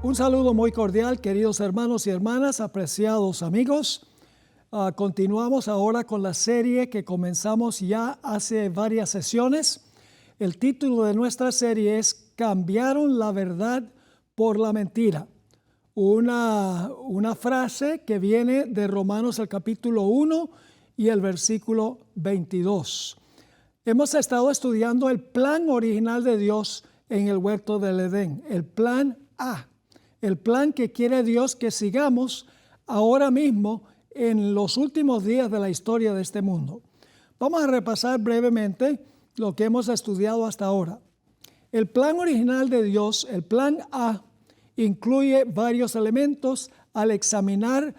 Un saludo muy cordial, queridos hermanos y hermanas, apreciados amigos. Continuamos ahora con la serie que comenzamos ya hace varias sesiones. El título de nuestra serie es Cambiaron la verdad por la mentira. Una frase que viene de Romanos el capítulo 1 y el versículo 22. Hemos estado estudiando el plan original de Dios en el huerto del Edén, el plan A. El plan que quiere Dios que sigamos ahora mismo en los últimos días de la historia de este mundo. Vamos a repasar brevemente lo que hemos estudiado hasta ahora. El plan original de Dios, el plan A, incluye varios elementos al examinar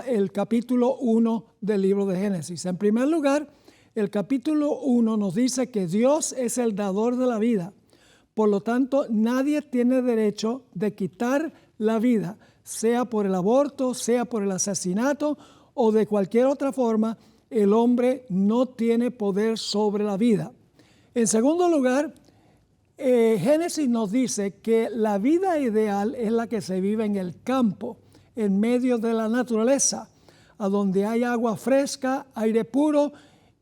el capítulo 1 del libro de Génesis. En primer lugar, el capítulo 1 nos dice que Dios es el dador de la vida. Por lo tanto, nadie tiene derecho de quitar la vida, sea por el aborto, sea por el asesinato o de cualquier otra forma. El hombre no tiene poder sobre la vida. En segundo lugar, Génesis nos dice que la vida ideal es la que se vive en el campo, en medio de la naturaleza, a donde hay agua fresca, aire puro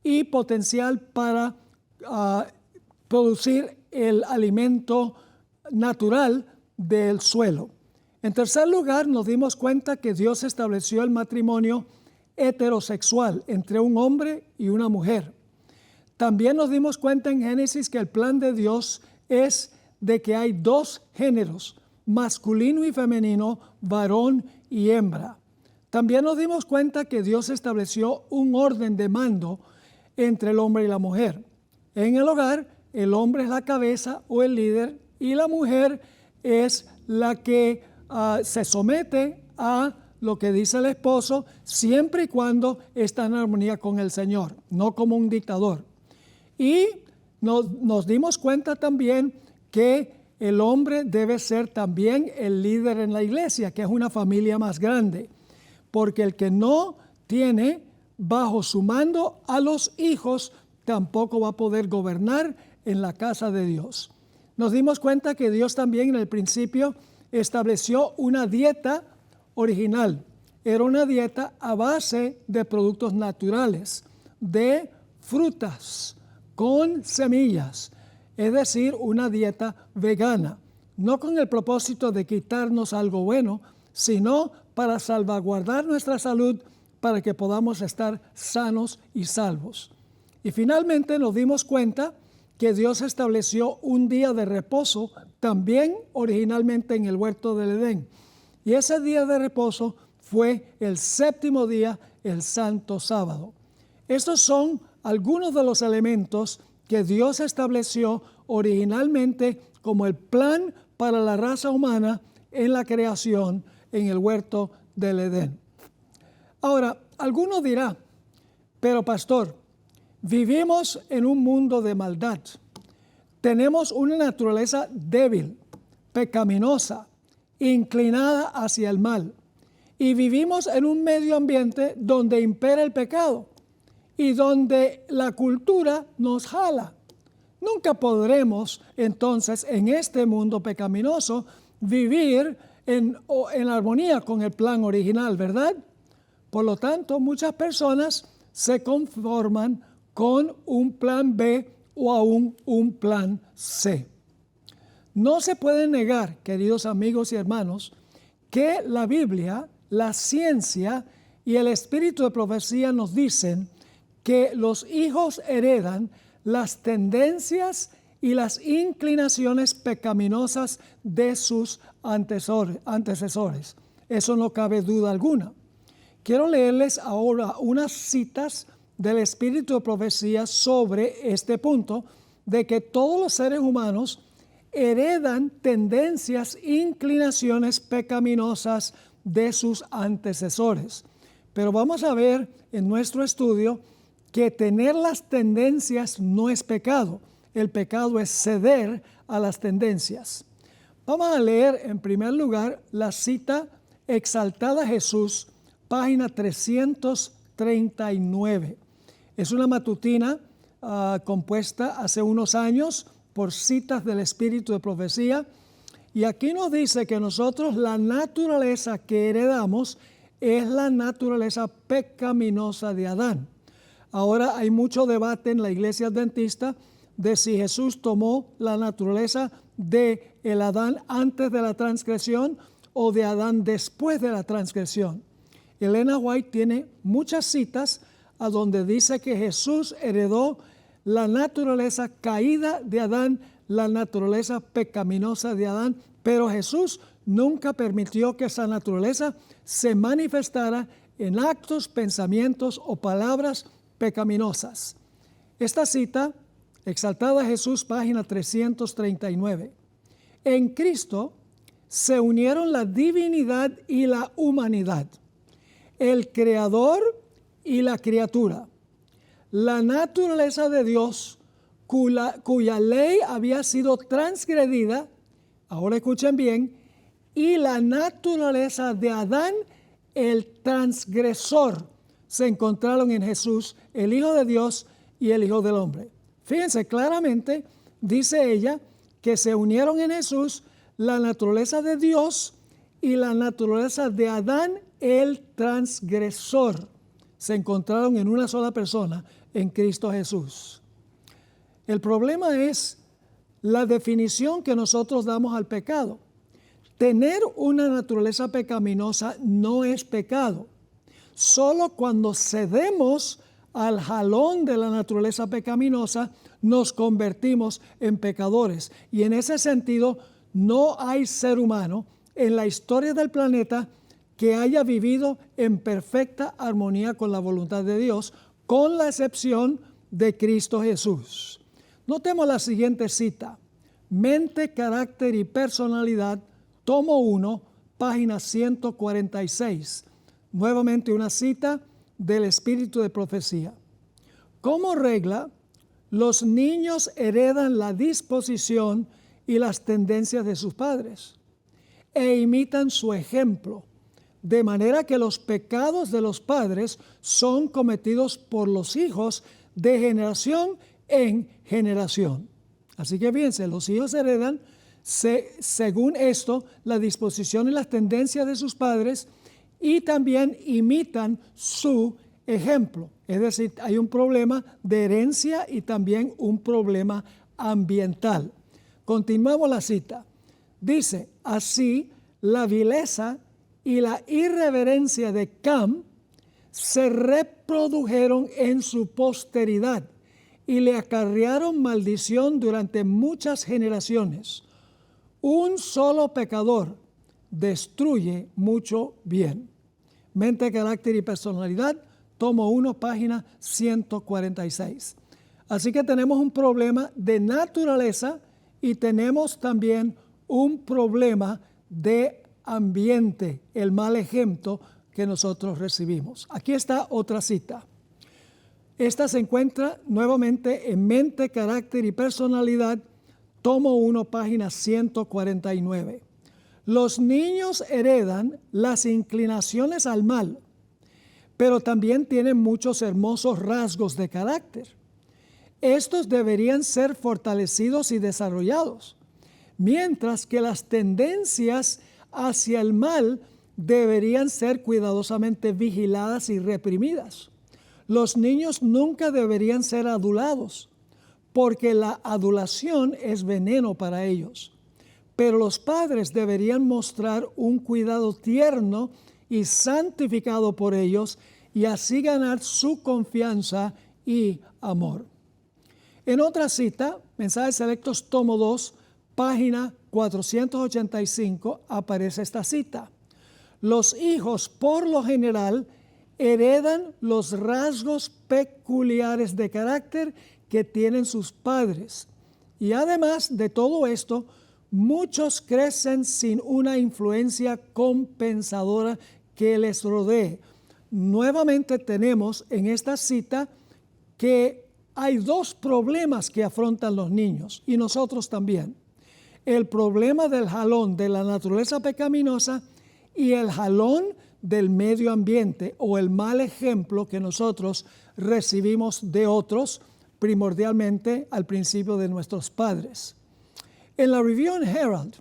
y potencial para producir el alimento natural del suelo. En tercer lugar, nos dimos cuenta que Dios estableció el matrimonio heterosexual entre un hombre y una mujer. También nos dimos cuenta en Génesis que el plan de Dios es de que hay dos géneros, masculino y femenino, varón y hembra. También nos dimos cuenta que Dios estableció un orden de mando entre el hombre y la mujer. En el hogar, el hombre es la cabeza o el líder y la mujer es la que se somete a lo que dice el esposo, siempre y cuando está en armonía con el Señor, no como un dictador. Y nos dimos cuenta también que el hombre debe ser también el líder en la iglesia, que es una familia más grande, porque el que no tiene bajo su mando a los hijos tampoco va a poder gobernar en la casa de Dios. Nos dimos cuenta que Dios también en el principio estableció una dieta original. Era una dieta a base de productos naturales, de frutas con semillas, es decir, una dieta vegana, no con el propósito de quitarnos algo bueno, sino para salvaguardar nuestra salud para que podamos estar sanos y salvos. Y finalmente nos dimos cuenta que Dios estableció un día de reposo también originalmente en el huerto del Edén. Y ese día de reposo fue el séptimo día, el santo sábado. Estos son algunos de los elementos que Dios estableció originalmente como el plan para la raza humana en la creación en el huerto del Edén. Ahora, alguno dirá, pero pastor, vivimos en un mundo de maldad. Tenemos una naturaleza débil, pecaminosa, inclinada hacia el mal. Y vivimos en un medio ambiente donde impera el pecado y donde la cultura nos jala. Nunca podremos entonces en este mundo pecaminoso vivir en armonía con el plan original, ¿verdad? Por lo tanto, muchas personas se conforman con un plan B o aún un plan C. No se puede negar, queridos amigos y hermanos, que la Biblia, la ciencia y el espíritu de profecía nos dicen que los hijos heredan las tendencias y las inclinaciones pecaminosas de sus antecesores. Eso no cabe duda alguna. Quiero leerles ahora unas citas del espíritu de profecía sobre este punto de que todos los seres humanos heredan tendencias, inclinaciones pecaminosas de sus antecesores. Pero vamos a ver en nuestro estudio que tener las tendencias no es pecado. El pecado es ceder a las tendencias. Vamos a leer en primer lugar la cita Exaltada Jesús, página 339. Es una matutina compuesta hace unos años por citas del espíritu de profecía Y aquí nos dice que nosotros la naturaleza que heredamos es la naturaleza pecaminosa de Adán. Ahora hay mucho debate en la iglesia adventista de si Jesús tomó la naturaleza de el Adán antes de la transgresión o de Adán después de la transgresión. Elena White tiene muchas citas a donde dice que Jesús heredó la naturaleza caída de Adán, la naturaleza pecaminosa de Adán, pero Jesús nunca permitió que esa naturaleza se manifestara en actos, pensamientos o palabras pecaminosas. Esta cita, Exaltada Jesús, página 339. En Cristo se unieron la divinidad y la humanidad, el creador y la criatura. La naturaleza de Dios, cuya ley había sido transgredida, ahora escuchen bien, y la naturaleza de Adán, el transgresor, se encontraron en Jesús, el Hijo de Dios y el Hijo del Hombre. Fíjense, claramente dice ella que se unieron en Jesús la naturaleza de Dios y la naturaleza de Adán, el transgresor. Se encontraron en una sola persona, en Cristo Jesús. El problema es la definición que nosotros damos al pecado. Tener una naturaleza pecaminosa no es pecado. Solo cuando cedemos al jalón de la naturaleza pecaminosa nos convertimos en pecadores. Y en ese sentido, no hay ser humano en la historia del planeta que haya vivido en perfecta armonía con la voluntad de Dios, con la excepción de Cristo Jesús. Notemos la siguiente cita: Mente, Carácter y Personalidad, tomo 1, página 146. Nuevamente una cita del Espíritu de Profecía. Como regla, los niños heredan la disposición y las tendencias de sus padres e imitan su ejemplo, de manera que los pecados de los padres son cometidos por los hijos de generación en generación. Así que fíjense, los hijos heredan, según esto, la disposición y las tendencias de sus padres y también imitan su ejemplo. Es decir, hay un problema de herencia y también un problema ambiental. Continuamos la cita. Dice, así la vileza y la irreverencia de Cam se reprodujeron en su posteridad y le acarrearon maldición durante muchas generaciones. Un solo pecador destruye mucho bien. Mente, Carácter y Personalidad, tomo 1, página 146. Así que tenemos un problema de naturaleza y tenemos también un problema de ambiente, el mal ejemplo que nosotros recibimos. Aquí está otra cita. Esta se encuentra nuevamente en Mente, Carácter y Personalidad, tomo 1, página 149. Los niños heredan las inclinaciones al mal, pero también tienen muchos hermosos rasgos de carácter. Estos deberían ser fortalecidos y desarrollados, mientras que las tendencias hacia el mal deberían ser cuidadosamente vigiladas y reprimidas. Los niños nunca deberían ser adulados, porque la adulación es veneno para ellos. Pero los padres deberían mostrar un cuidado tierno y santificado por ellos y así ganar su confianza y amor. En otra cita, Mensajes Selectos, tomo 2, página 485, aparece esta cita. Los hijos, por lo general, heredan los rasgos peculiares de carácter que tienen sus padres. Y además de todo esto, muchos crecen sin una influencia compensadora que les rodee. Nuevamente tenemos en esta cita que hay dos problemas que afrontan los niños y nosotros también. El problema del jalón de la naturaleza pecaminosa y el jalón del medio ambiente o el mal ejemplo que nosotros recibimos de otros, primordialmente al principio de nuestros padres. En la Review and Herald,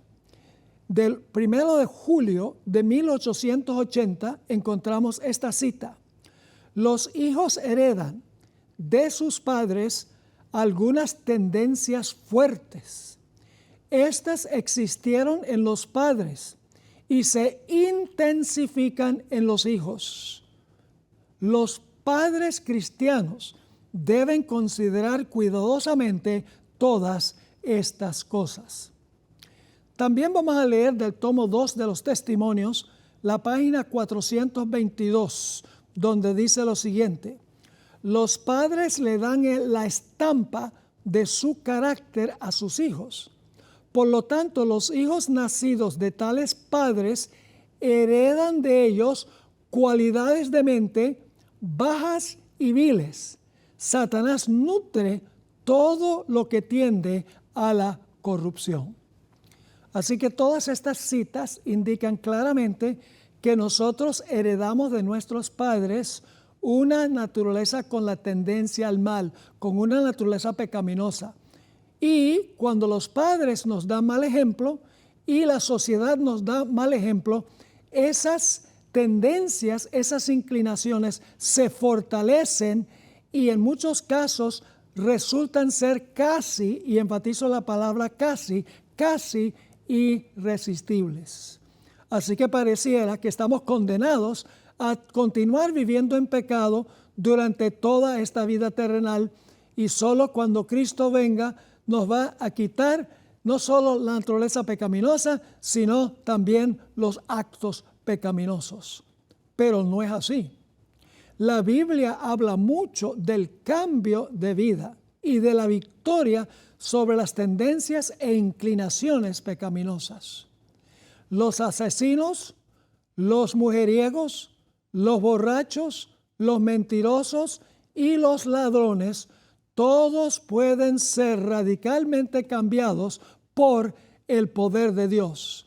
del 1 de julio de 1880 encontramos esta cita: los hijos heredan de sus padres algunas tendencias fuertes. Estas existieron en los padres y se intensifican en los hijos. Los padres cristianos deben considerar cuidadosamente todas estas cosas. También vamos a leer del tomo 2 de los Testimonios, la página 422, donde dice lo siguiente: los padres le dan la estampa de su carácter a sus hijos. Por lo tanto, los hijos nacidos de tales padres heredan de ellos cualidades de mente bajas y viles. Satanás nutre todo lo que tiende a la corrupción. Así que todas estas citas indican claramente que nosotros heredamos de nuestros padres una naturaleza con la tendencia al mal, con una naturaleza pecaminosa. Y cuando los padres nos dan mal ejemplo y la sociedad nos da mal ejemplo, esas tendencias, esas inclinaciones se fortalecen y en muchos casos resultan ser casi, y enfatizo la palabra casi irresistibles. Así que pareciera que estamos condenados a continuar viviendo en pecado durante toda esta vida terrenal, y solo cuando Cristo venga nos va a quitar no solo la naturaleza pecaminosa, sino también los actos pecaminosos. Pero no es así. La Biblia habla mucho del cambio de vida y de la victoria sobre las tendencias e inclinaciones pecaminosas. Los asesinos, los mujeriegos, los borrachos, los mentirosos y los ladrones, todos pueden ser radicalmente cambiados por el poder de Dios.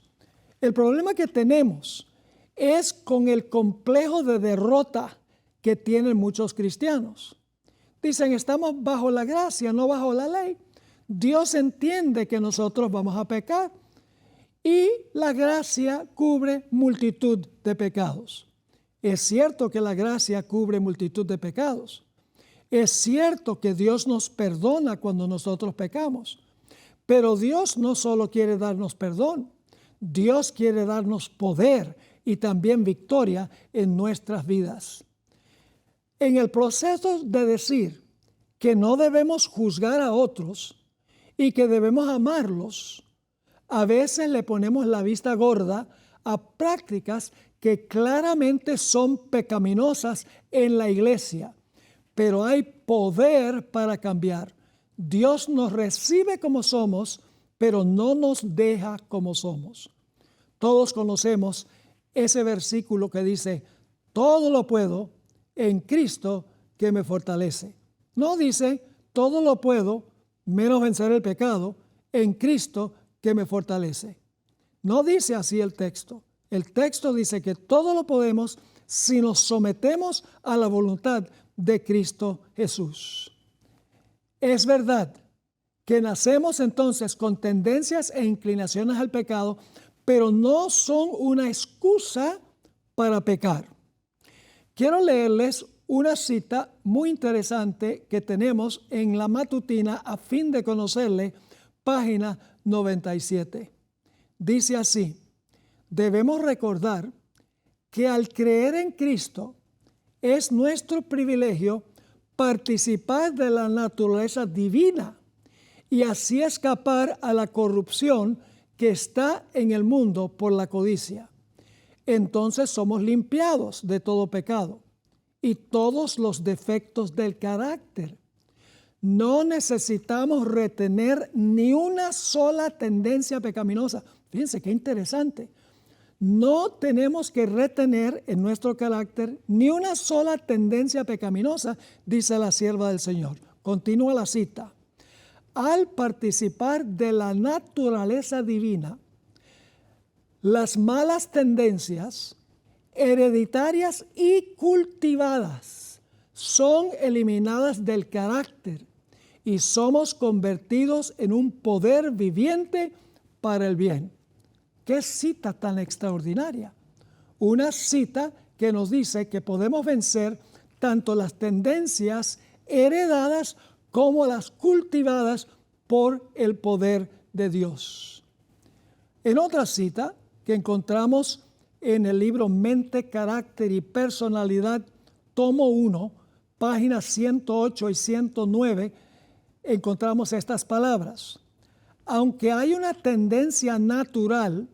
El problema que tenemos es con el complejo de derrota que tienen muchos cristianos. Dicen, estamos bajo la gracia, no bajo la ley. Dios entiende que nosotros vamos a pecar y la gracia cubre multitud de pecados. Es cierto que la gracia cubre multitud de pecados. Es cierto que Dios nos perdona cuando nosotros pecamos, pero Dios no solo quiere darnos perdón, Dios quiere darnos poder y también victoria en nuestras vidas. En el proceso de decir que no debemos juzgar a otros y que debemos amarlos, a veces le ponemos la vista gorda a prácticas que claramente son pecaminosas en la iglesia. Pero hay poder para cambiar. Dios nos recibe como somos, pero no nos deja como somos. Todos conocemos ese versículo que dice, todo lo puedo en Cristo que me fortalece. No dice, todo lo puedo, menos vencer el pecado, en Cristo que me fortalece. No dice así el texto. El texto dice que todo lo podemos si nos sometemos a la voluntad de Cristo Jesús. Es verdad que nacemos entonces con tendencias e inclinaciones al pecado, pero no son una excusa para pecar. Quiero leerles una cita muy interesante que tenemos en la matutina a fin de conocerle, página 97. Dice así: debemos recordar que al creer en Cristo es nuestro privilegio participar de la naturaleza divina y así escapar a la corrupción que está en el mundo por la codicia. Entonces somos limpiados de todo pecado y todos los defectos del carácter. No necesitamos retener ni una sola tendencia pecaminosa. Fíjense qué interesante. No tenemos que retener en nuestro carácter ni una sola tendencia pecaminosa, dice la sierva del Señor. Continúa la cita. Al participar de la naturaleza divina, las malas tendencias hereditarias y cultivadas son eliminadas del carácter y somos convertidos en un poder viviente para el bien. qué cita tan extraordinaria. Una cita que nos dice que podemos vencer tanto las tendencias heredadas como las cultivadas por el poder de Dios. En otra cita que encontramos en el libro Mente, Carácter y Personalidad, tomo 1, páginas 108 y 109, encontramos estas palabras. Aunque hay una tendencia natural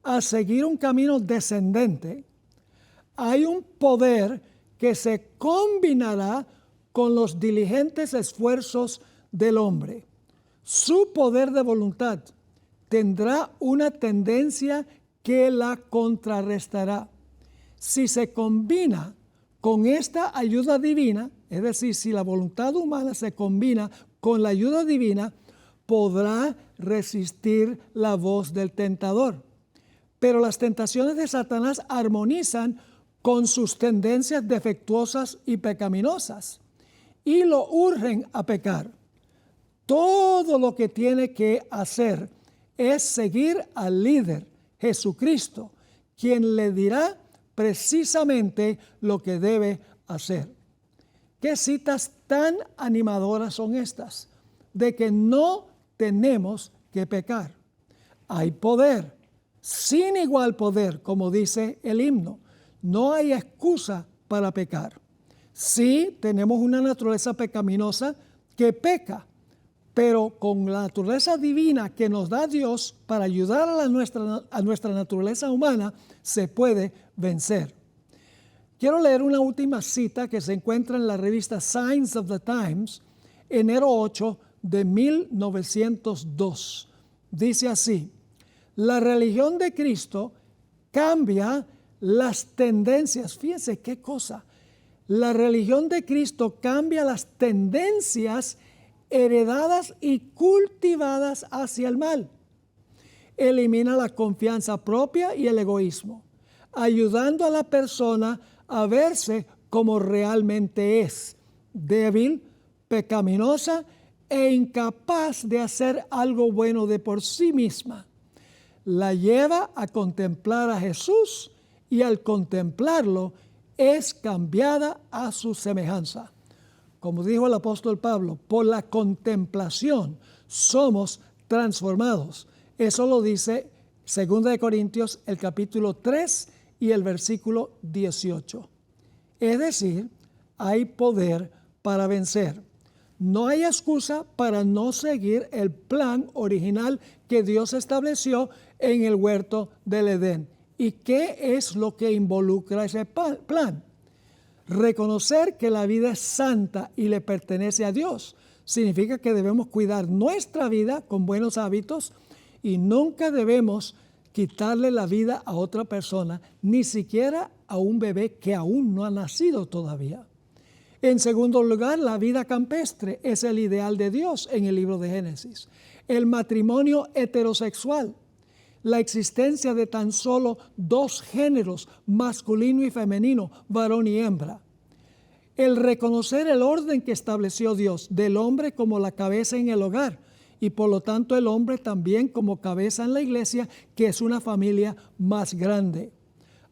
a seguir un camino descendente, hay un poder que se combinará con los diligentes esfuerzos del hombre. Su poder de voluntad tendrá una tendencia que la contrarrestará. Si se combina con esta ayuda divina, es decir, si la voluntad humana se combina con la ayuda divina, podrá resistir la voz del tentador. Pero las tentaciones de Satanás armonizan con sus tendencias defectuosas y pecaminosas y lo urgen a pecar. Todo lo que tiene que hacer es seguir al líder, Jesucristo, quien le dirá precisamente lo que debe hacer. ¿Qué citas tan animadoras son estas? De que no tenemos que pecar. Hay poder, sin igual poder, como dice el himno. No hay excusa para pecar. Sí, tenemos una naturaleza pecaminosa que peca, pero con la naturaleza divina que nos da Dios para ayudar a nuestra naturaleza humana, se puede vencer. Quiero leer una última cita que se encuentra en la revista Signs of the Times, enero 8 de 1902. Dice así: la religión de Cristo cambia las tendencias. Fíjense qué cosa. La religión de Cristo cambia las tendencias heredadas y cultivadas hacia el mal. Elimina la confianza propia y el egoísmo, ayudando a la persona a verse como realmente es, débil, pecaminosa e incapaz de hacer algo bueno de por sí misma. La lleva a contemplar a Jesús y al contemplarlo es cambiada a su semejanza. Como dijo el apóstol Pablo, por la contemplación somos transformados. Eso lo dice 2 Corintios, el capítulo 3 y el versículo 18. Es decir, hay poder para vencer. No hay excusa para no seguir el plan original que Dios estableció en el huerto del Edén. ¿Y qué es lo que involucra ese plan? Reconocer que la vida es santa y le pertenece a Dios. Significa que debemos cuidar nuestra vida con buenos hábitos y nunca debemos quitarle la vida a otra persona, ni siquiera a un bebé que aún no ha nacido todavía. En segundo lugar, la vida campestre es el ideal de Dios en el libro de Génesis. El matrimonio heterosexual, la existencia de tan solo dos géneros, masculino y femenino, varón y hembra. El reconocer el orden que estableció Dios del hombre como la cabeza en el hogar y por lo tanto el hombre también como cabeza en la iglesia, que es una familia más grande.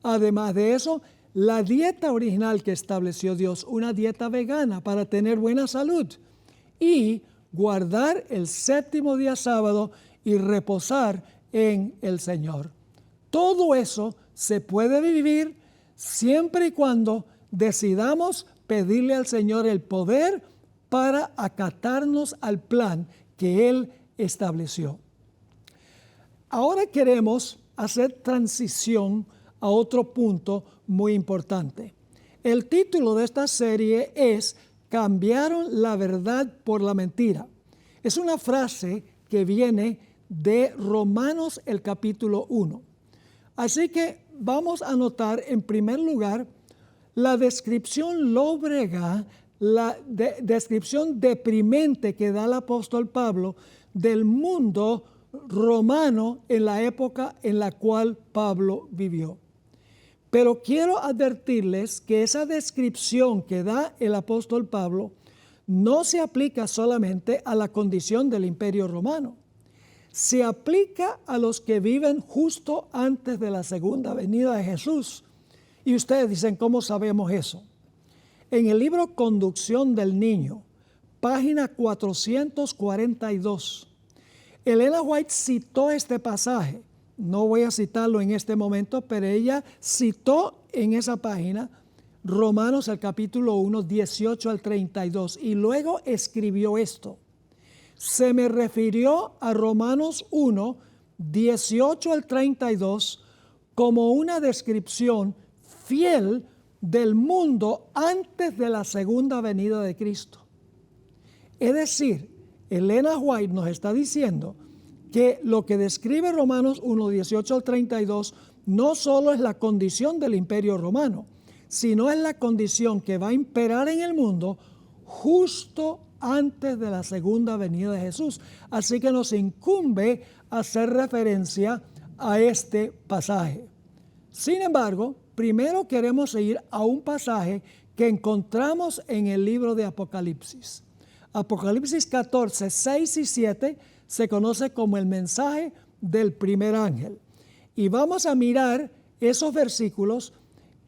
Además de eso, la dieta original que estableció Dios, una dieta vegana para tener buena salud y guardar el séptimo día sábado y reposar en el Señor. Todo eso se puede vivir siempre y cuando decidamos pedirle al Señor el poder para acatarnos al plan que Él estableció. Ahora queremos hacer transición a otro punto muy importante. El título de esta serie es Cambiaron la verdad por la mentira. Es una frase que viene de Romanos el capítulo 1. Así que vamos a notar en primer lugar la descripción lóbrega, la descripción deprimente que da el apóstol Pablo del mundo romano en la época en la cual Pablo vivió. Pero quiero advertirles que esa descripción que da el apóstol Pablo no se aplica solamente a la condición del imperio romano, se aplica a los que viven justo antes de la segunda venida de Jesús. Y ustedes dicen, ¿cómo sabemos eso? En el libro Conducción del Niño, página 442, Elena White citó este pasaje. No voy a citarlo en este momento, pero ella citó en esa página Romanos el capítulo 1, 18 al 32, y luego escribió esto. Se me refirió a Romanos 1, 18 al 32 como una descripción fiel del mundo antes de la segunda venida de Cristo. Es decir, Elena White nos está diciendo que lo que describe Romanos 1, 18 al 32 no solo es la condición del imperio romano, sino es la condición que va a imperar en el mundo justo antes de la segunda venida de Jesús. Así que nos incumbe hacer referencia a este pasaje. Sin embargo, primero queremos ir a un pasaje que encontramos en el libro de Apocalipsis. Apocalipsis 14, 6 y 7 se conoce como el mensaje del primer ángel. Y vamos a mirar esos versículos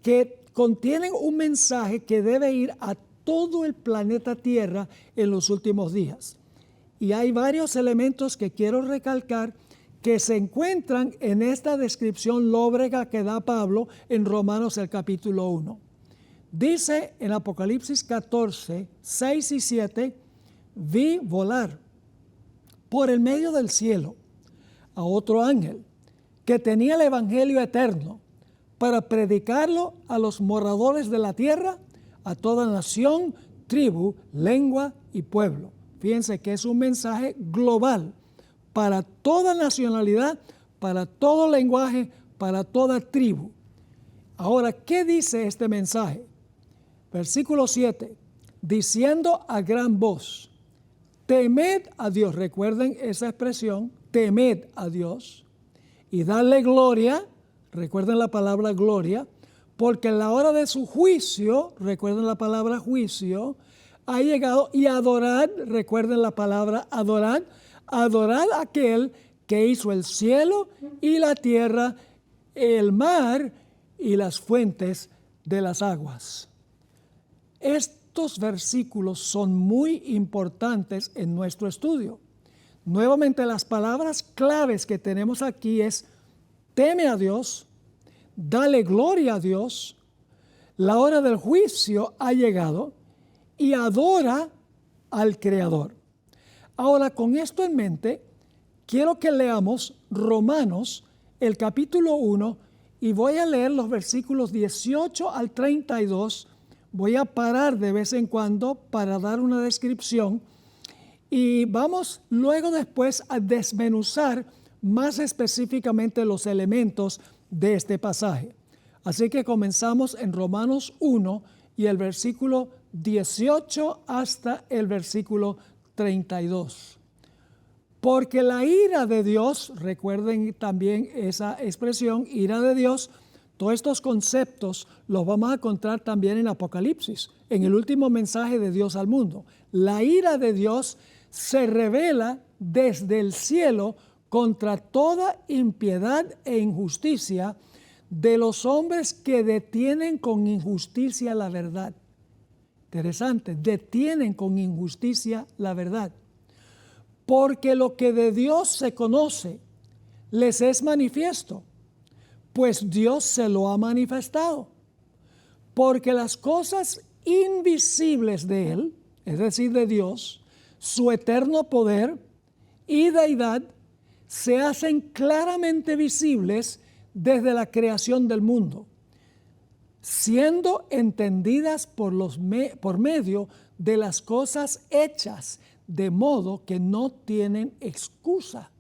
que contienen un mensaje que debe ir a todo el planeta Tierra en los últimos días. Y hay varios elementos que quiero recalcar que se encuentran en esta descripción lóbrega que da Pablo en Romanos el capítulo 1. Dice en Apocalipsis 14, 6 y 7, vi volar por el medio del cielo a otro ángel que tenía el evangelio eterno para predicarlo a los moradores de la tierra, a toda nación, tribu, lengua y pueblo. Fíjense que es un mensaje global para toda nacionalidad, para todo lenguaje, para toda tribu. Ahora, ¿qué dice este mensaje? Versículo 7, diciendo a gran voz, temed a Dios. Recuerden esa expresión, temed a Dios, y darle gloria. Recuerden la palabra gloria, porque en la hora de su juicio, recuerden la palabra juicio, ha llegado, y adorad, recuerden la palabra adorad, adorad a aquel que hizo el cielo y la tierra, el mar y las fuentes de las aguas. Estos versículos son muy importantes en nuestro estudio. Nuevamente, las palabras claves que tenemos aquí es teme a Dios, dale gloria a Dios, la hora del juicio ha llegado y adora al Creador. Ahora, con esto en mente, quiero que leamos Romanos, el capítulo 1, y voy a leer los versículos 18 al 32. Voy a parar de vez en cuando para dar una descripción y vamos luego después a desmenuzar más específicamente los elementos de este pasaje. Así que comenzamos en Romanos 1 y el versículo 18 hasta el versículo 32. Porque la ira de Dios, recuerden también esa expresión, ira de Dios, todos estos conceptos los vamos a encontrar también en Apocalipsis, en el último mensaje de Dios al mundo. La ira de Dios se revela desde el cielo contra toda impiedad e injusticia de los hombres que detienen con injusticia la verdad. Interesante, detienen con injusticia la verdad. Porque lo que de Dios se conoce les es manifiesto, pues Dios se lo ha manifestado. Porque las cosas invisibles de Él, es decir, de Dios, su eterno poder y deidad, se hacen claramente visibles desde la creación del mundo, siendo entendidas por medio de las cosas hechas, de modo que no tienen excusa.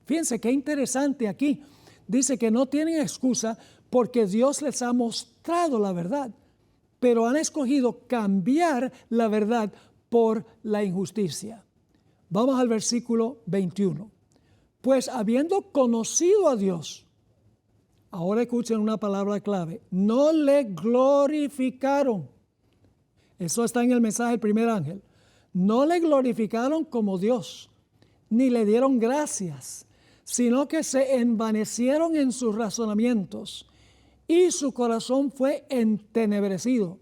Fíjense qué interesante aquí. Dice que no tienen excusa porque Dios les ha mostrado la verdad, pero han escogido cambiar la verdad por la injusticia. Vamos al versículo 21. Pues habiendo conocido a Dios, ahora escuchen una palabra clave, no le glorificaron. Eso está en el mensaje del primer ángel. No le glorificaron como Dios, ni le dieron gracias, sino que se envanecieron en sus razonamientos, y su corazón fue entenebrecido.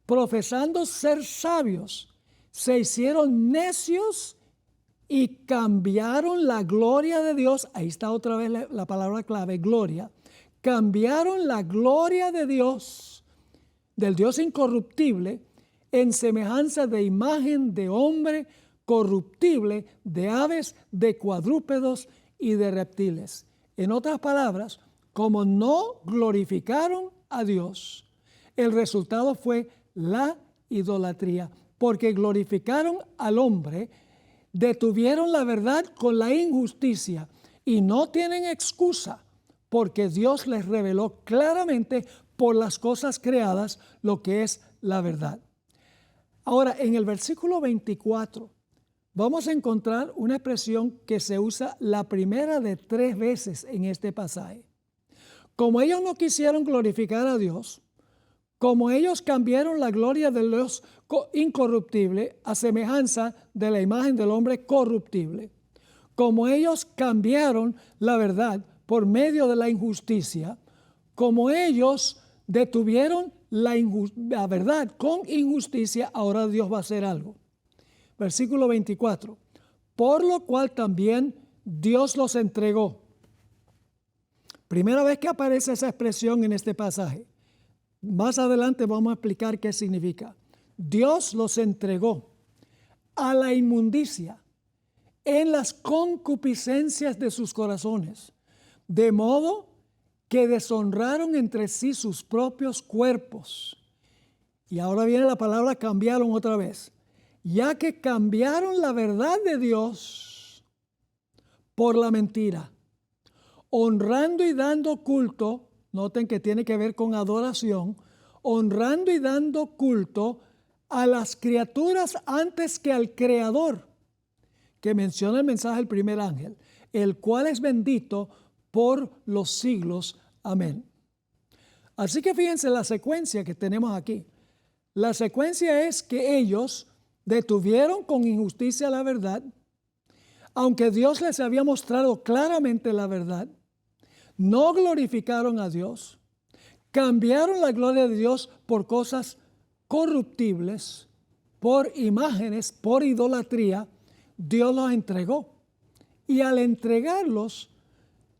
Profesando ser sabios, se hicieron necios y cambiaron la gloria de Dios. Ahí está otra vez la palabra clave, gloria. Cambiaron la gloria de Dios, del Dios incorruptible, en semejanza de imagen de hombre corruptible, de aves, de cuadrúpedos y de reptiles. En otras palabras, como no glorificaron a Dios, el resultado fue la idolatría, porque glorificaron al hombre, detuvieron la verdad con la injusticia y no tienen excusa, porque Dios les reveló claramente por las cosas creadas lo que es la verdad. Ahora, en el versículo 24, vamos a encontrar una expresión que se usa la primera de 3 veces en este pasaje. Como ellos no quisieron glorificar a Dios, como ellos cambiaron la gloria de Dios incorruptible a semejanza de la imagen del hombre corruptible, como ellos cambiaron la verdad por medio de la injusticia, como ellos detuvieron la verdad con injusticia, ahora Dios va a hacer algo. Versículo 24. Por lo cual también Dios los entregó. Primera vez que aparece esa expresión en este pasaje. Más adelante vamos a explicar qué significa. Dios los entregó a la inmundicia en las concupiscencias de sus corazones, de modo que deshonraron entre sí sus propios cuerpos. Y ahora viene la palabra cambiaron otra vez. Ya que cambiaron la verdad de Dios por la mentira, honrando y dando culto. Noten que tiene que ver con adoración, honrando y dando culto a las criaturas antes que al Creador, que menciona el mensaje del primer ángel, el cual es bendito por los siglos. Amén. Así que fíjense la secuencia que tenemos aquí. La secuencia es que ellos detuvieron con injusticia la verdad, aunque Dios les había mostrado claramente la verdad. No glorificaron a Dios, cambiaron la gloria de Dios por cosas corruptibles, por imágenes, por idolatría. Dios los entregó. Y al entregarlos,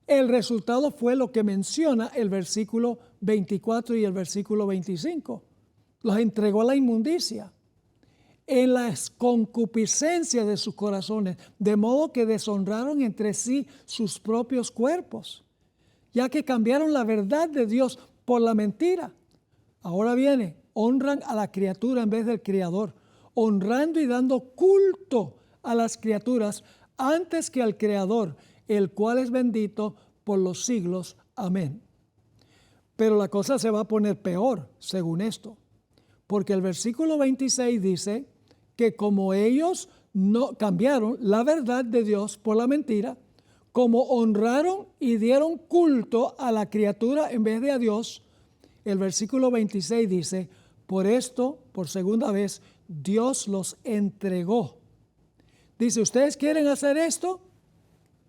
el resultado fue lo que menciona el versículo 24 y el versículo 25. Los entregó a la inmundicia, en las concupiscencias de sus corazones, de modo que deshonraron entre sí sus propios cuerpos, ya que cambiaron la verdad de Dios por la mentira. Ahora viene, honran a la criatura en vez del Creador, honrando y dando culto a las criaturas antes que al Creador, el cual es bendito por los siglos. Amén. Pero la cosa se va a poner peor según esto, porque el versículo 26 dice que como ellos no cambiaron la verdad de Dios por la mentira, como honraron y dieron culto a la criatura en vez de a Dios, el versículo 26 dice, por esto, por segunda vez, Dios los entregó. Dice, ¿ustedes quieren hacer esto?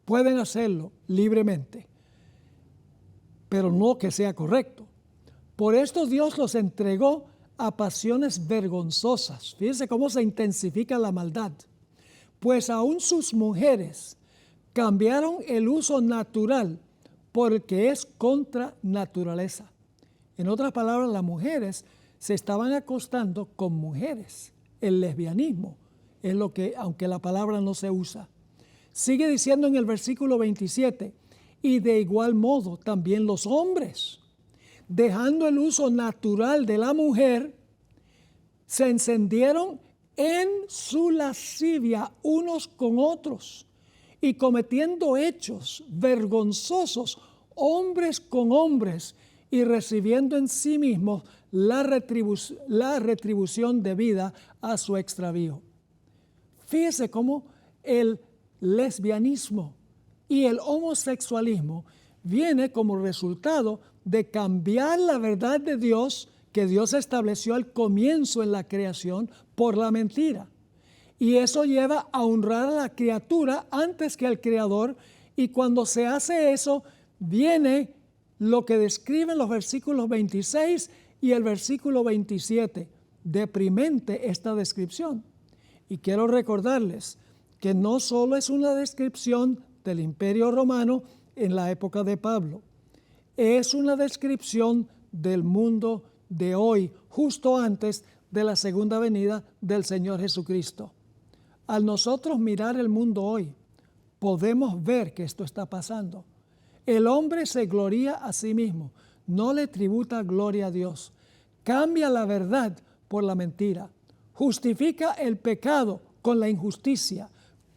Pueden hacerlo libremente, pero no que sea correcto. Por esto Dios los entregó a pasiones vergonzosas. Fíjense cómo se intensifica la maldad. Pues aún sus mujeres cambiaron el uso natural porque es contra naturaleza. En otras palabras, las mujeres se estaban acostando con mujeres. El lesbianismo es lo que, aunque la palabra no se usa. Sigue diciendo en el versículo 27, y de igual modo también los hombres, dejando el uso natural de la mujer, se encendieron en su lascivia unos con otros y cometiendo hechos vergonzosos hombres con hombres y recibiendo en sí mismos la retribución debida a su extravío. Fíjese cómo el lesbianismo y el homosexualismo viene como resultado de cambiar la verdad de Dios que Dios estableció al comienzo en la creación por la mentira. Y eso lleva a honrar a la criatura antes que al Creador. Y cuando se hace eso, viene lo que describen los versículos 26 y el versículo 27. Deprimente esta descripción. Y quiero recordarles que no solo es una descripción del Imperio Romano en la época de Pablo, es una descripción del mundo de hoy, justo antes de la segunda venida del Señor Jesucristo. Al nosotros mirar el mundo hoy, podemos ver que esto está pasando. El hombre se gloría a sí mismo, no le tributa gloria a Dios. Cambia la verdad por la mentira. Justifica el pecado con la injusticia,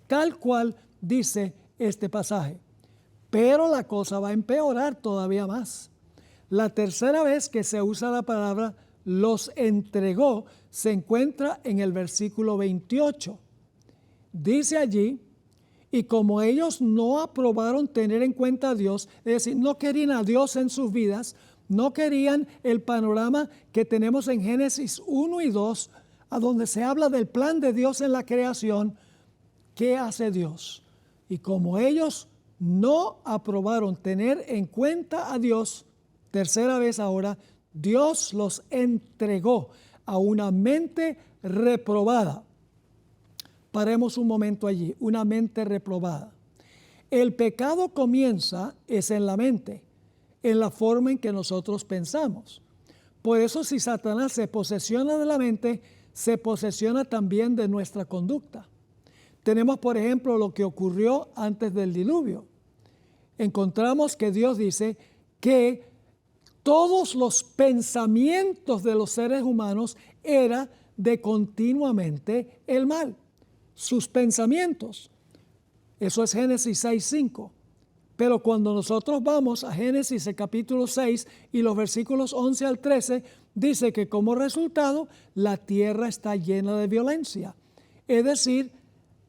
tal cual dice este pasaje. Pero la cosa va a empeorar todavía más. La tercera vez que se usa la palabra los entregó se encuentra en el versículo 28. Dice allí, y como ellos no aprobaron tener en cuenta a Dios, es decir, no querían a Dios en sus vidas, no querían el panorama que tenemos en Génesis 1 y 2, a donde se habla del plan de Dios en la creación. ¿Qué hace Dios? Y como ellos no aprobaron tener en cuenta a Dios, tercera vez ahora, Dios los entregó a una mente reprobada. Paremos un momento allí, una mente reprobada. El pecado comienza es en la mente, en la forma en que nosotros pensamos. Por eso si Satanás se posesiona de la mente, se posesiona también de nuestra conducta. Tenemos, por ejemplo, lo que ocurrió antes del diluvio. Encontramos que Dios dice que todos los pensamientos de los seres humanos eran de continuamente el mal. Sus pensamientos. Eso es Génesis 6:5. Pero cuando nosotros vamos a Génesis el capítulo 6 y los versículos 11 al 13, dice que como resultado la tierra está llena de violencia. Es decir,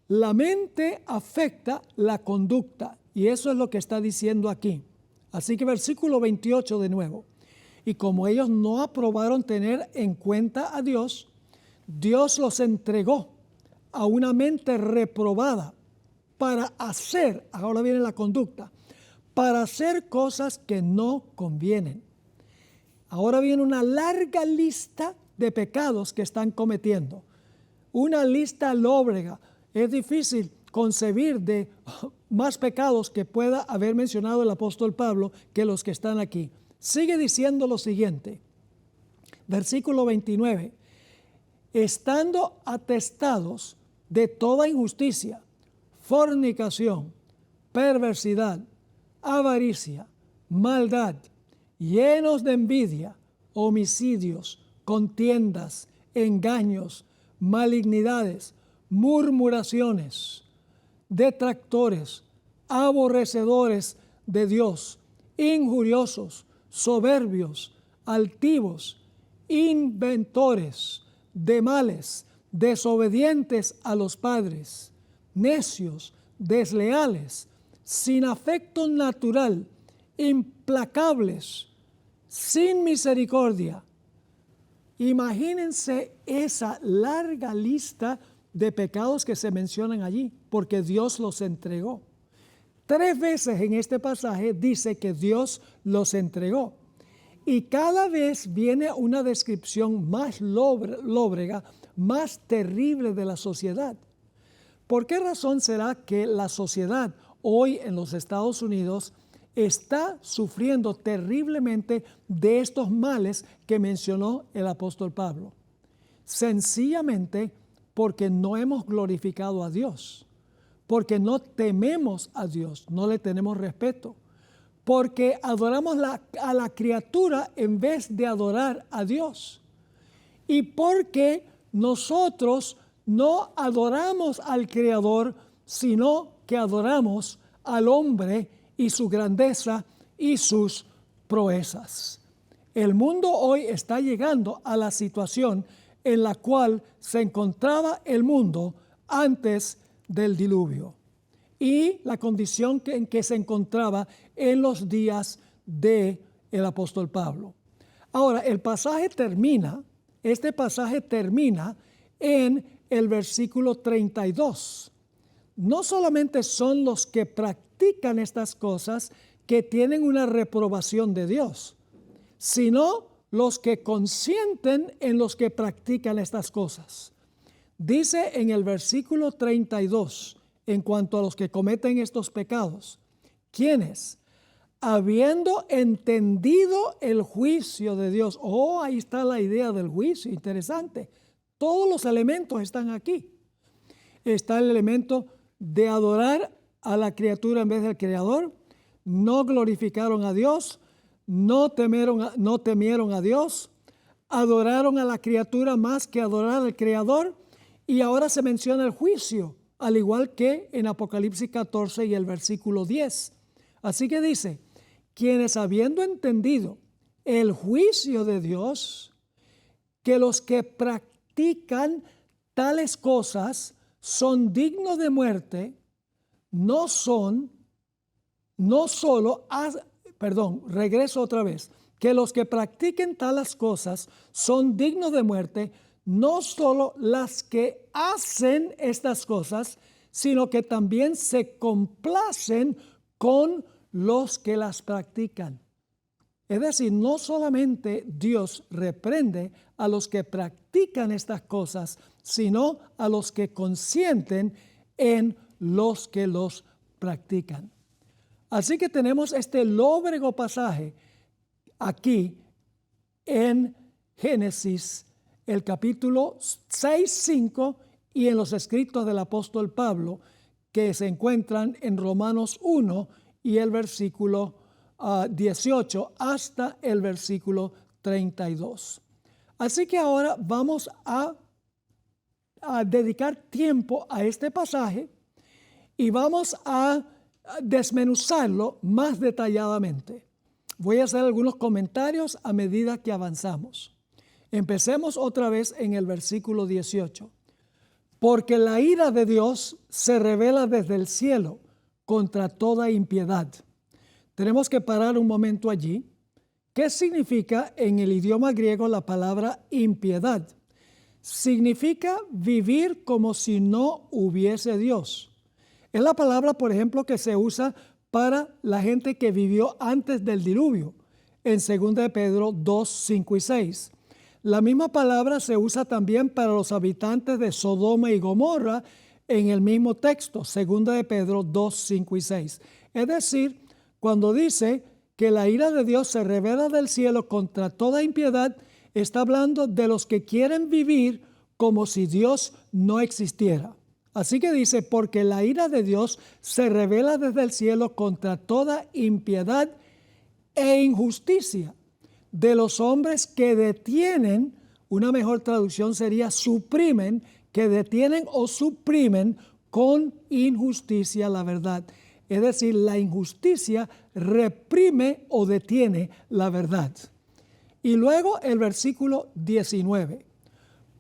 la mente afecta la conducta. Y eso es lo que está diciendo aquí. Así que versículo 28 de nuevo. Y como ellos no aprobaron tener en cuenta a Dios, Dios los entregó a una mente reprobada para hacer, ahora viene la conducta, para hacer cosas que no convienen. Ahora viene una larga lista de pecados que están cometiendo. Una lista lóbrega. Es difícil concebir de más pecados que pueda haber mencionado el apóstol Pablo que los que están aquí. Sigue diciendo lo siguiente, versículo 29, estando atestados de toda injusticia, fornicación, perversidad, avaricia, maldad, llenos de envidia, homicidios, contiendas, engaños, malignidades, murmuraciones, detractores, aborrecedores de Dios, injuriosos, soberbios, altivos, inventores de males, desobedientes a los padres, necios, desleales, sin afecto natural, implacables, sin misericordia. Imagínense esa larga lista de pecados que se mencionan allí, porque Dios los entregó. 3 veces en este pasaje dice que Dios los entregó. Y cada vez viene una descripción más lóbrega, más terrible de la sociedad. ¿Por qué razón será que la sociedad hoy en los Estados Unidos está sufriendo terriblemente de estos males que mencionó el apóstol Pablo? Sencillamente porque no hemos glorificado a Dios, porque no tememos a Dios, no le tenemos respeto, porque adoramos a la criatura en vez de adorar a Dios, y porque nosotros no adoramos al Creador, sino que adoramos al hombre y su grandeza y sus proezas. El mundo hoy está llegando a la situación en la cual se encontraba el mundo antes del diluvio y la condición en que se encontraba en los días del apóstol Pablo. Ahora, este pasaje termina en el versículo 32. No solamente son los que practican estas cosas que tienen una reprobación de Dios, sino los que consienten en los que practican estas cosas. Dice en el versículo 32, en cuanto a los que cometen estos pecados, ¿quiénes? Habiendo entendido el juicio de Dios. Oh, ahí está la idea del juicio, interesante. Todos los elementos están aquí. Está el elemento de adorar a la criatura en vez del Creador. No glorificaron a Dios, no temieron a Dios, adoraron a la criatura más que adorar al Creador, y ahora se menciona el juicio, al igual que en Apocalipsis 14 y el versículo 10. Así que dice, quienes habiendo entendido el juicio de Dios, que los que practican tales cosas son dignos de muerte, regreso otra vez, que los que practiquen tales cosas son dignos de muerte, no solo las que hacen estas cosas, sino que también se complacen con los que las practican. Es decir, no solamente Dios reprende a los que practican estas cosas, sino a los que consienten en los que los practican. Así que tenemos este lóbrego pasaje aquí en Génesis, el capítulo 6, 5 y en los escritos del apóstol Pablo, que se encuentran en Romanos 1 y el versículo 18 hasta el versículo 32. Así que ahora vamos a dedicar tiempo a este pasaje y vamos a desmenuzarlo más detalladamente. Voy a hacer algunos comentarios a medida que avanzamos. Empecemos otra vez en el versículo 18. Porque la ira de Dios se revela desde el cielo contra toda impiedad. Tenemos que parar un momento allí. ¿Qué significa en el idioma griego la palabra impiedad? Significa vivir como si no hubiese Dios. Es la palabra, por ejemplo, que se usa para la gente que vivió antes del diluvio, en 2 de Pedro 2, 5 y 6. La misma palabra se usa también para los habitantes de Sodoma y Gomorra en el mismo texto, 2 de Pedro 2, 5 y 6. Es decir, cuando dice que la ira de Dios se revela del cielo contra toda impiedad, está hablando de los que quieren vivir como si Dios no existiera. Así que dice, porque la ira de Dios se revela desde el cielo contra toda impiedad e injusticia de los hombres que detienen, una mejor traducción sería suprimen, que detienen o suprimen con injusticia la verdad. Es decir, la injusticia reprime o detiene la verdad. Y luego el versículo 19.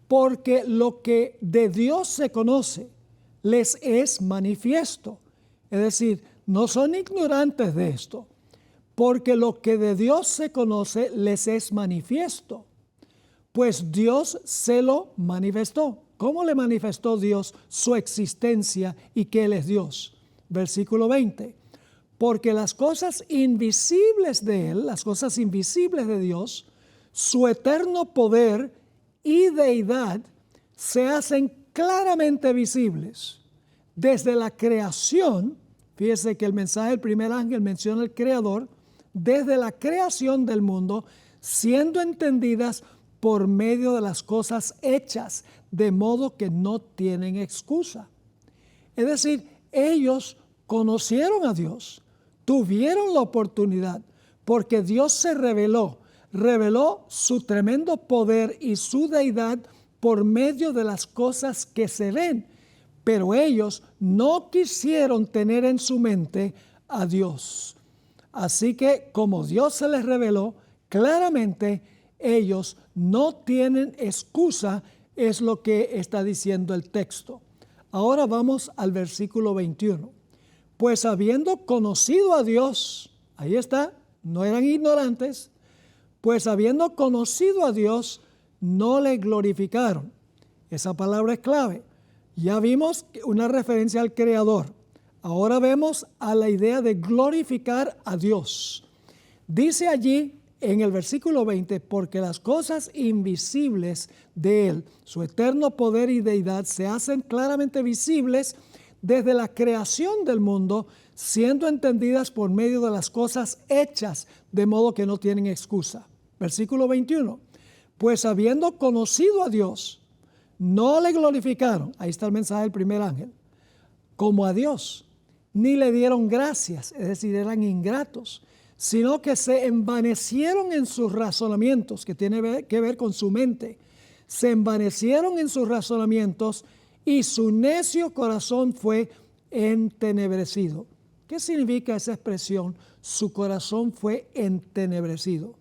Porque lo que de Dios se conoce les es manifiesto. Es decir, no son ignorantes de esto. Porque lo que de Dios se conoce les es manifiesto. Pues Dios se lo manifestó. ¿Cómo le manifestó Dios su existencia y que Él es Dios? Versículo 20. Porque las cosas invisibles de Él, las cosas invisibles de Dios, su eterno poder y deidad se hacen claramente visibles desde la creación. Fíjese que el mensaje del primer ángel menciona al Creador, desde la creación del mundo, siendo entendidas por medio de las cosas hechas, de modo que no tienen excusa. Es decir, ellos conocieron a Dios, tuvieron la oportunidad, porque Dios se reveló su tremendo poder y su deidad por medio de las cosas que se ven, pero ellos no quisieron tener en su mente a Dios. Así que como Dios se les reveló, claramente ellos no tienen excusa, es lo que está diciendo el texto. Ahora vamos al versículo 21. Pues habiendo conocido a Dios, ahí está, no eran ignorantes, pues habiendo conocido a Dios, no le glorificaron. Esa palabra es clave. Ya vimos una referencia al Creador. Ahora vemos a la idea de glorificar a Dios. Dice allí en el versículo 20, porque las cosas invisibles de Él, su eterno poder y deidad, se hacen claramente visibles desde la creación del mundo, siendo entendidas por medio de las cosas hechas, de modo que no tienen excusa. Versículo 21, pues habiendo conocido a Dios, no le glorificaron, ahí está el mensaje del primer ángel, como a Dios, ni le dieron gracias, es decir, eran ingratos, sino que se envanecieron en sus razonamientos, que tiene que ver con su mente. Se envanecieron en sus razonamientos y su necio corazón fue entenebrecido. ¿Qué significa esa expresión? Su corazón fue entenebrecido.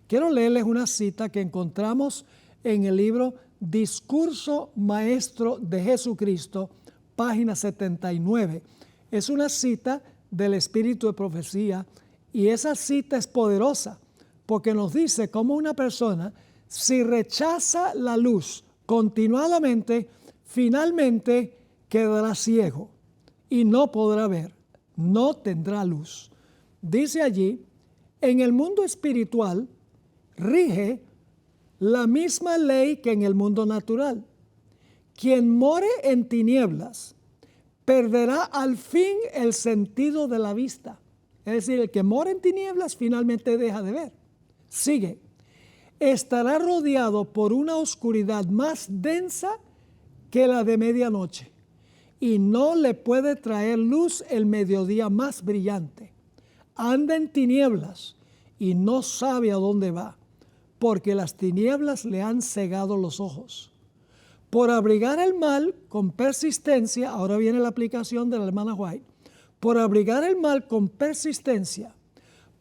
Quiero leerles una cita que encontramos en el libro Discurso Maestro de Jesucristo, página 79. Es una cita del Espíritu de Profecía. Y esa cita es poderosa porque nos dice cómo una persona, si rechaza la luz continuadamente, finalmente quedará ciego y no podrá ver, no tendrá luz. Dice allí, en el mundo espiritual rige la misma ley que en el mundo natural. Quien more en tinieblas perderá al fin el sentido de la vista. Es decir, el que mora en tinieblas finalmente deja de ver. Sigue. Estará rodeado por una oscuridad más densa que la de medianoche, y no le puede traer luz el mediodía más brillante. Anda en tinieblas y no sabe a dónde va, porque las tinieblas le han cegado los ojos. Por abrigar el mal con persistencia, ahora viene la aplicación de la hermana White, por abrigar el mal con persistencia,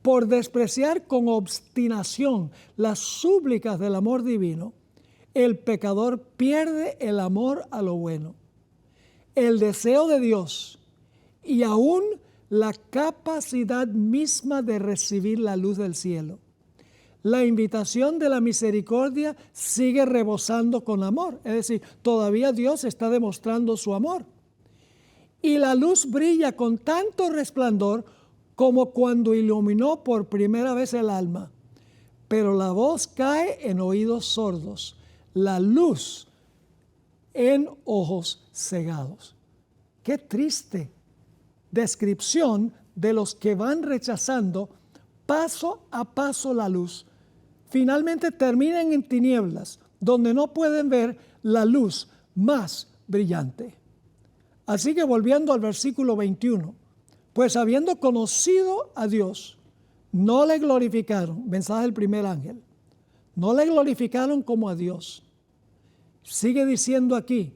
por despreciar con obstinación las súplicas del amor divino, el pecador pierde el amor a lo bueno, el deseo de Dios y aún la capacidad misma de recibir la luz del cielo. La invitación de la misericordia sigue rebosando con amor, es decir, todavía Dios está demostrando su amor. Y la luz brilla con tanto resplandor como cuando iluminó por primera vez el alma. Pero la voz cae en oídos sordos, la luz en ojos cegados. Qué triste descripción de los que van rechazando paso a paso la luz. Finalmente terminan en tinieblas, donde no pueden ver la luz más brillante. Así que volviendo al versículo 21, pues habiendo conocido a Dios, no le glorificaron, mensaje del primer ángel, no le glorificaron como a Dios. Sigue diciendo aquí,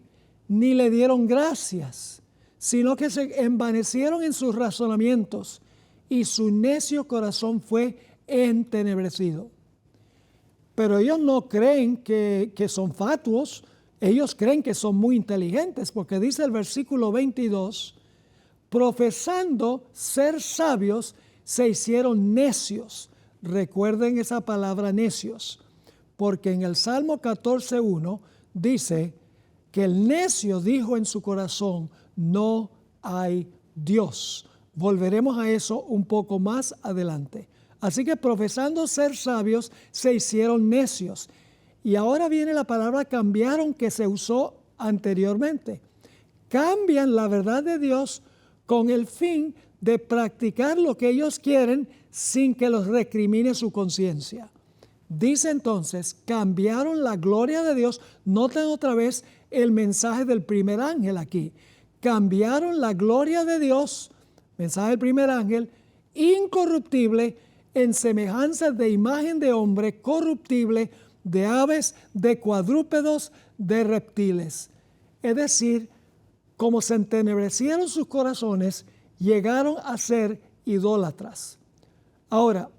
ni le dieron gracias, sino que se envanecieron en sus razonamientos y su necio corazón fue entenebrecido. Pero ellos no creen que son fatuos, ellos creen que son muy inteligentes, porque dice el versículo 22, profesando ser sabios, se hicieron necios. Recuerden esa palabra necios, porque en el Salmo 14:1 dice que el necio dijo en su corazón, no hay Dios. Volveremos a eso un poco más adelante. Así que profesando ser sabios, se hicieron necios. Y ahora viene la palabra cambiaron que se usó anteriormente. Cambian la verdad de Dios con el fin de practicar lo que ellos quieren sin que los recrimine su conciencia. Dice entonces, cambiaron la gloria de Dios. Noten otra vez el mensaje del primer ángel aquí. Cambiaron la gloria de Dios, mensaje del primer ángel, incorruptible, en semejanza de imagen de hombre, corruptible, de aves, de cuadrúpedos, de reptiles. Es decir, como se entenebrecieron sus corazones, llegaron a ser idólatras. Ahora,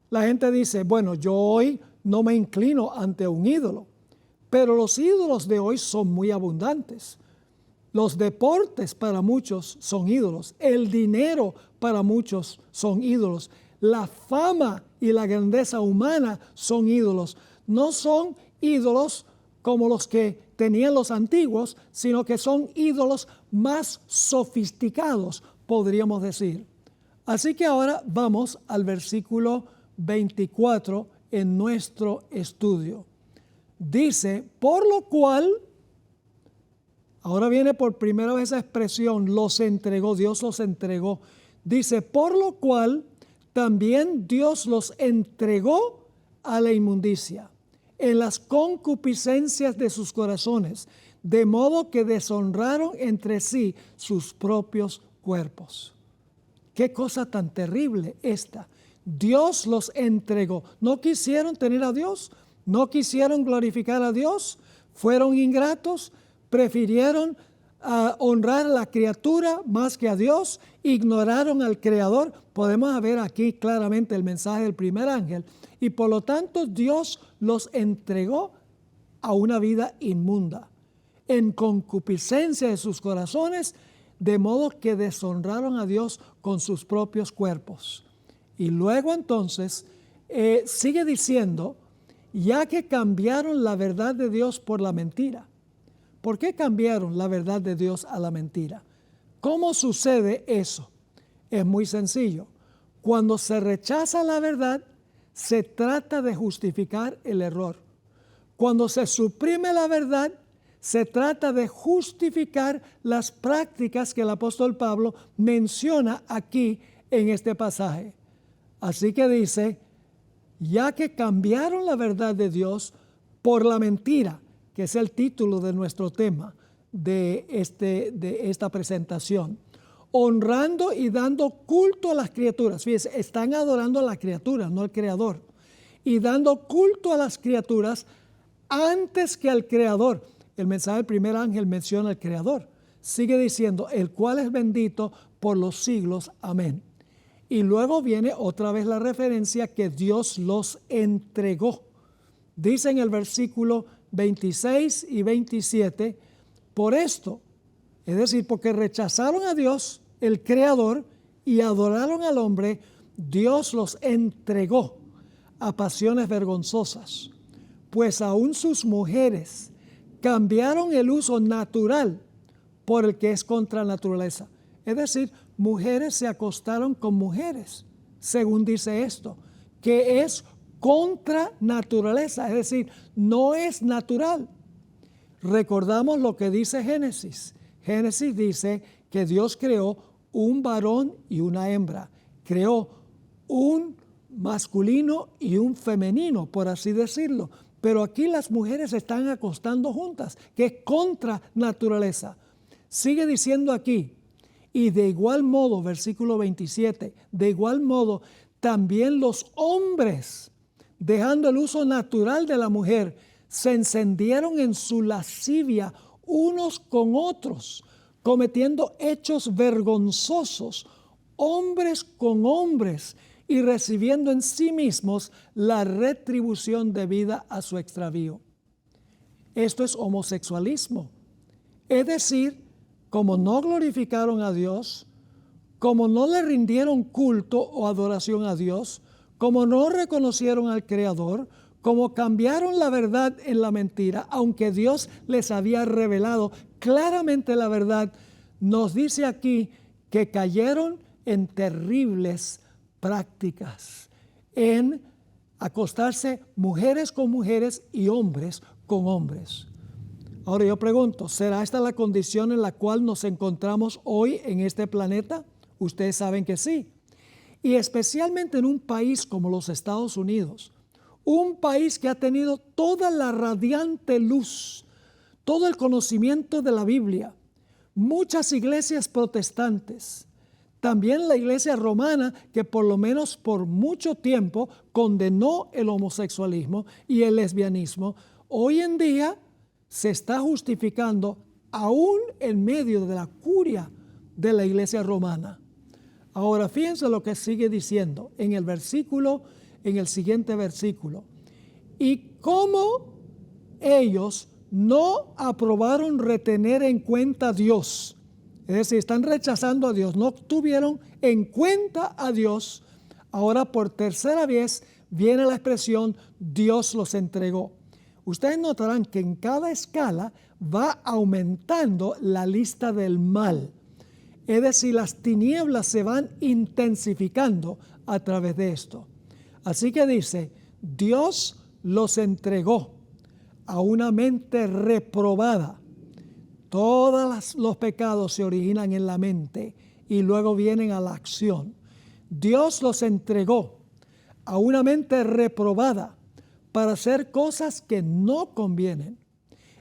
la gente dice, bueno, yo hoy no me inclino ante un ídolo, pero los ídolos de hoy son muy abundantes. Los deportes para muchos son ídolos, el dinero para muchos son ídolos, la fama y la grandeza humana son ídolos. No son ídolos como los que tenían los antiguos, sino que son ídolos más sofisticados, podríamos decir. Así que ahora vamos al versículo 24 en nuestro estudio. Dice, por lo cual, ahora viene por primera vez esa expresión, los entregó, Dios los entregó. Dice, por lo cual también Dios los entregó a la inmundicia, en las concupiscencias de sus corazones, de modo que deshonraron entre sí sus propios cuerpos. Qué cosa tan terrible esta. Dios los entregó. No quisieron tener a Dios, no quisieron glorificar a Dios, fueron ingratos, prefirieron honrar a la criatura más que a Dios, ignoraron al Creador. Podemos ver aquí claramente el mensaje del primer ángel. Y por lo tanto Dios los entregó a una vida inmunda, en concupiscencia de sus corazones, de modo que deshonraron a Dios con sus propios cuerpos. Y luego entonces sigue diciendo, ya que cambiaron la verdad de Dios por la mentira. ¿Por qué cambiaron la verdad de Dios a la mentira? ¿Cómo sucede eso? Es muy sencillo. Cuando se rechaza la verdad, se trata de justificar el error. Cuando se suprime la verdad, se trata de justificar las prácticas que el apóstol Pablo menciona aquí en este pasaje. Así que dice, ya que cambiaron la verdad de Dios por la mentira, que es el título de nuestro tema de esta presentación, honrando y dando culto a las criaturas. Fíjense, están adorando a las criaturas, no al Creador. Y dando culto a las criaturas antes que al Creador. El mensaje del primer ángel menciona al Creador. Sigue diciendo, el cual es bendito por los siglos. Amén. Y luego viene otra vez la referencia que Dios los entregó. Dice en el versículo 26 y 27, por esto, es decir, porque rechazaron a Dios, el Creador, y adoraron al hombre, Dios los entregó a pasiones vergonzosas, pues aún sus mujeres cambiaron el uso natural por el que es contra naturaleza. Es decir, mujeres se acostaron con mujeres, según dice esto, que es contra naturaleza, es decir, no es natural. Recordamos lo que dice Génesis. Génesis dice que Dios creó un varón y una hembra. Creó un masculino y un femenino, por así decirlo. Pero aquí las mujeres se están acostando juntas, que es contra naturaleza. Sigue diciendo aquí, y de igual modo, versículo 27, de igual modo, también los hombres, dejando el uso natural de la mujer, se encendieron en su lascivia unos con otros, cometiendo hechos vergonzosos, hombres con hombres, y recibiendo en sí mismos la retribución debida a su extravío. Esto es homosexualismo. Es decir, como no glorificaron a Dios, como no le rindieron culto o adoración a Dios, como no reconocieron al Creador, como cambiaron la verdad en la mentira, aunque Dios les había revelado claramente la verdad, nos dice aquí que cayeron en terribles prácticas, en acostarse mujeres con mujeres y hombres con hombres. Ahora yo pregunto, ¿será esta la condición en la cual nos encontramos hoy en este planeta? Ustedes saben que sí. Y especialmente en un país como los Estados Unidos, un país que ha tenido toda la radiante luz, todo el conocimiento de la Biblia, muchas iglesias protestantes, también la iglesia romana, que por lo menos por mucho tiempo condenó el homosexualismo y el lesbianismo, hoy en día se está justificando aún en medio de la curia de la iglesia romana. Ahora fíjense lo que sigue diciendo en el siguiente versículo. Y cómo ellos no aprobaron retener en cuenta a Dios. Es decir, están rechazando a Dios, no tuvieron en cuenta a Dios. Ahora por tercera vez viene la expresión Dios los entregó. Ustedes notarán que en cada escala va aumentando la lista del mal. Es decir, las tinieblas se van intensificando a través de esto. Así que dice, Dios los entregó a una mente reprobada. Todos los pecados se originan en la mente y luego vienen a la acción. Dios los entregó a una mente reprobada para hacer cosas que no convienen,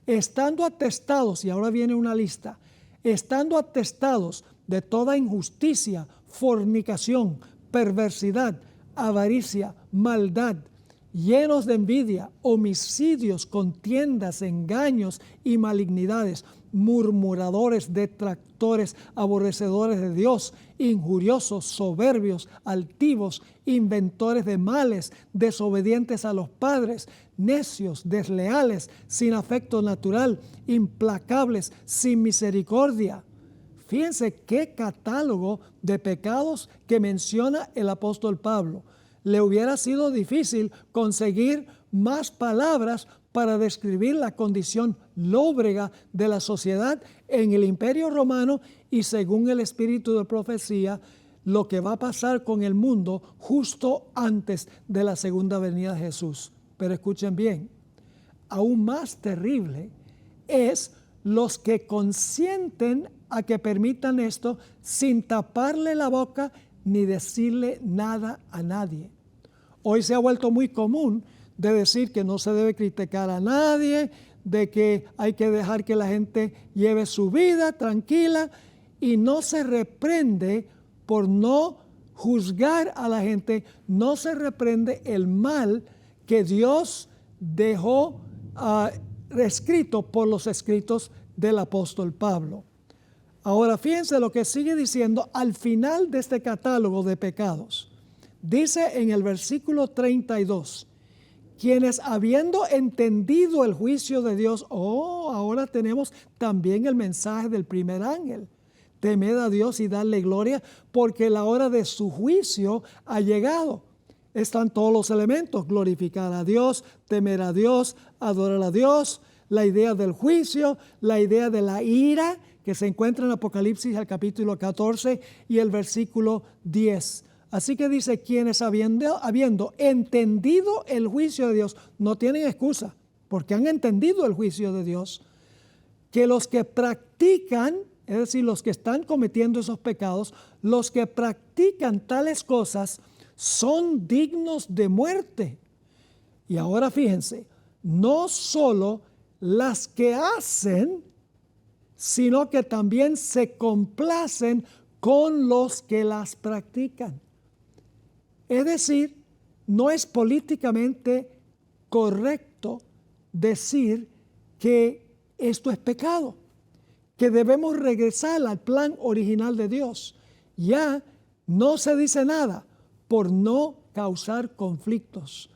estando atestados, y ahora viene una lista, estando atestados de toda injusticia, fornicación, perversidad, avaricia, maldad, llenos de envidia, homicidios, contiendas, engaños y malignidades, murmuradores, detractores, aborrecedores de Dios, injuriosos, soberbios, altivos, inventores de males, desobedientes a los padres, necios, desleales, sin afecto natural, implacables, sin misericordia. Fíjense qué catálogo de pecados que menciona el apóstol Pablo. Le hubiera sido difícil conseguir más palabras para describir la condición lóbrega de la sociedad en el Imperio Romano y, según el espíritu de profecía, lo que va a pasar con el mundo justo antes de la segunda venida de Jesús. Pero escuchen bien, aún más terrible es los que consienten a que permitan esto sin taparle la boca ni decirle nada a nadie. Hoy se ha vuelto muy común de decir que no se debe criticar a nadie, de que hay que dejar que la gente lleve su vida tranquila y no se reprende por no juzgar a la gente, no se reprende el mal que Dios dejó escrito por los escritos del apóstol Pablo. Ahora fíjense lo que sigue diciendo al final de este catálogo de pecados. Dice en el versículo 32, quienes habiendo entendido el juicio de Dios, ahora tenemos también el mensaje del primer ángel. Temed a Dios y darle gloria, porque la hora de su juicio ha llegado. Están todos los elementos: glorificar a Dios, temer a Dios, adorar a Dios, la idea del juicio, la idea de la ira, que se encuentra en Apocalipsis, el capítulo 14 y el versículo 10. Así que dice, quienes habiendo entendido el juicio de Dios, no tienen excusa, porque han entendido el juicio de Dios, que los que practican, es decir, los que están cometiendo esos pecados, los que practican tales cosas, son dignos de muerte. Y ahora fíjense, no solo las que hacen, sino que también se complacen con los que las practican. Es decir, no es políticamente correcto decir que esto es pecado, que debemos regresar al plan original de Dios. Ya no se dice nada por no causar conflictos,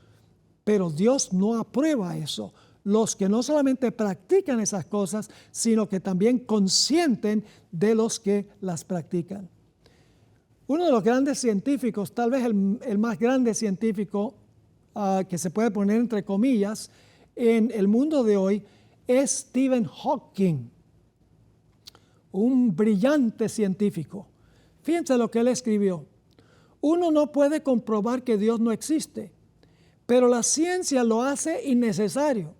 pero Dios no aprueba eso. Los que no solamente practican esas cosas, sino que también consienten de los que las practican. Uno de los grandes científicos, tal vez el más grande científico que se puede poner entre comillas en el mundo de hoy, es Stephen Hawking, un brillante científico. Fíjense lo que él escribió. Uno no puede comprobar que Dios no existe, pero la ciencia lo hace innecesario.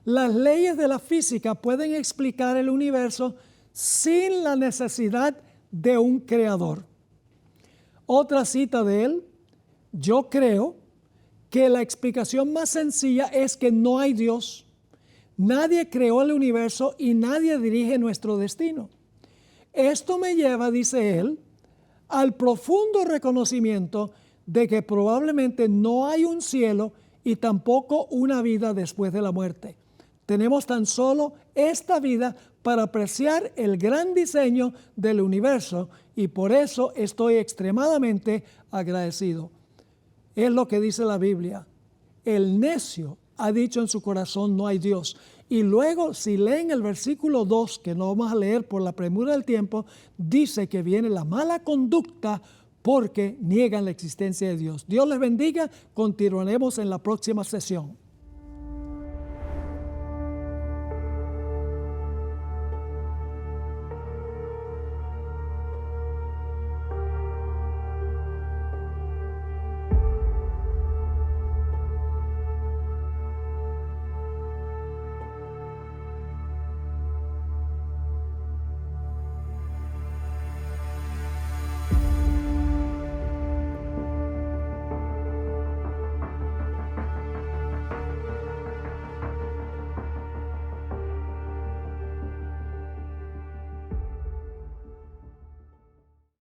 Las leyes de la física pueden explicar el universo sin la necesidad de un creador. Otra cita de él, yo creo que la explicación más sencilla es que no hay Dios. Nadie creó el universo y nadie dirige nuestro destino. Esto me lleva, dice él, al profundo reconocimiento de que probablemente no hay un cielo y tampoco una vida después de la muerte. Tenemos tan solo esta vida para apreciar el gran diseño del universo y por eso estoy extremadamente agradecido. Es lo que dice la Biblia. El necio ha dicho en su corazón no hay Dios. Y luego, si leen el versículo 2, que no vamos a leer por la premura del tiempo, dice que viene la mala conducta porque niegan la existencia de Dios. Dios les bendiga. Continuaremos en la próxima sesión.